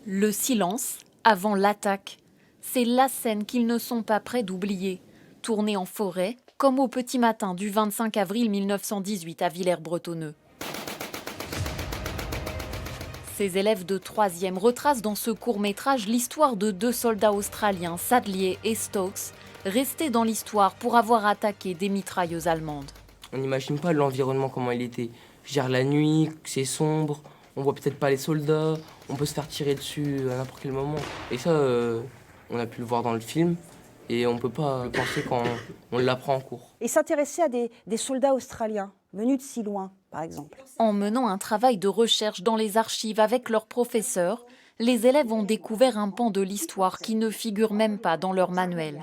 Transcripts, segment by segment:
Le silence avant l'attaque, c'est la scène qu'ils ne sont pas prêts d'oublier. Tournée en forêt, comme au petit matin du 25 avril 1918 à Villers-Bretonneux. Ces élèves de 3e retracent dans ce court-métrage l'histoire de 2 soldats australiens, Sadlier et Stokes, restés dans l'histoire pour avoir attaqué des mitrailleuses allemandes. On n'imagine pas l'environnement, comment il était. Je veux dire, la nuit, c'est sombre, on voit peut-être pas les soldats, on peut se faire tirer dessus à n'importe quel moment. Et ça, on a pu le voir dans le film et on peut pas le penser quand on l'apprend en cours. Et s'intéresser à des soldats australiens venus de si loin, par exemple. En menant un travail de recherche dans les archives avec leurs professeurs, les élèves ont découvert un pan de l'histoire qui ne figure même pas dans leur manuel.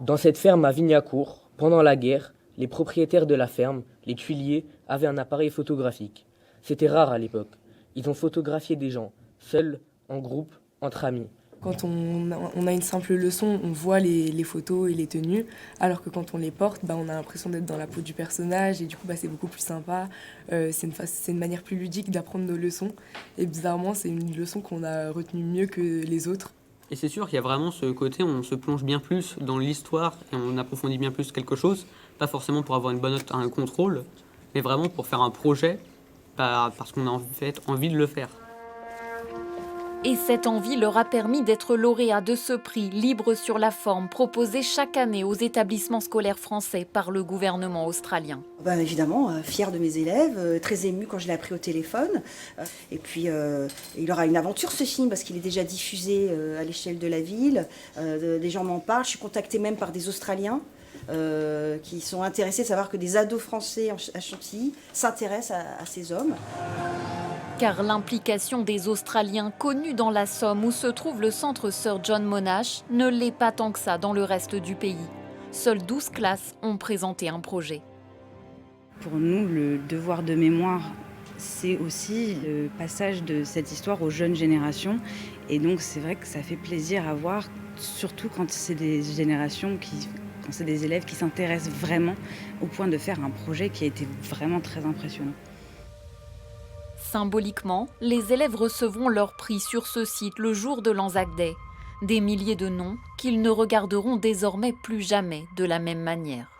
Dans cette ferme à Vignacourt, pendant la guerre, les propriétaires de la ferme, les tuiliers, avaient un appareil photographique. C'était rare à l'époque. Ils ont photographié des gens, seuls, en groupe, entre amis. Quand on a une simple leçon, on voit les photos et les tenues, alors que quand on les porte, on a l'impression d'être dans la peau du personnage et du coup c'est beaucoup plus sympa. C'est une manière plus ludique d'apprendre nos leçons et bizarrement c'est une leçon qu'on a retenue mieux que les autres. Et c'est sûr qu'il y a vraiment ce côté, on se plonge bien plus dans l'histoire et on approfondit bien plus quelque chose, pas forcément pour avoir une bonne note à un contrôle, mais vraiment pour faire un projet, parce qu'on a en fait envie de le faire. Et cette envie leur a permis d'être lauréats de ce prix libre sur la forme proposé chaque année aux établissements scolaires français par le gouvernement australien. Évidemment, fière de mes élèves, très émue quand je l'ai appris au téléphone. Et puis, il aura une aventure ce film parce qu'il est déjà diffusé à l'échelle de la ville. Des gens m'en parlent, je suis contactée même par des Australiens qui sont intéressés de savoir que des ados français à Chantilly s'intéressent à ces hommes. Car l'implication des Australiens connus dans la Somme où se trouve le centre Sir John Monash ne l'est pas tant que ça dans le reste du pays. Seules 12 classes ont présenté un projet. Pour nous, le devoir de mémoire, c'est aussi le passage de cette histoire aux jeunes générations. Et donc c'est vrai que ça fait plaisir à voir, surtout quand c'est des générations quand c'est des élèves qui s'intéressent vraiment au point de faire un projet qui a été vraiment très impressionnant. Symboliquement, les élèves recevront leur prix sur ce site le jour de l'Anzac Day. Des milliers de noms qu'ils ne regarderont désormais plus jamais de la même manière.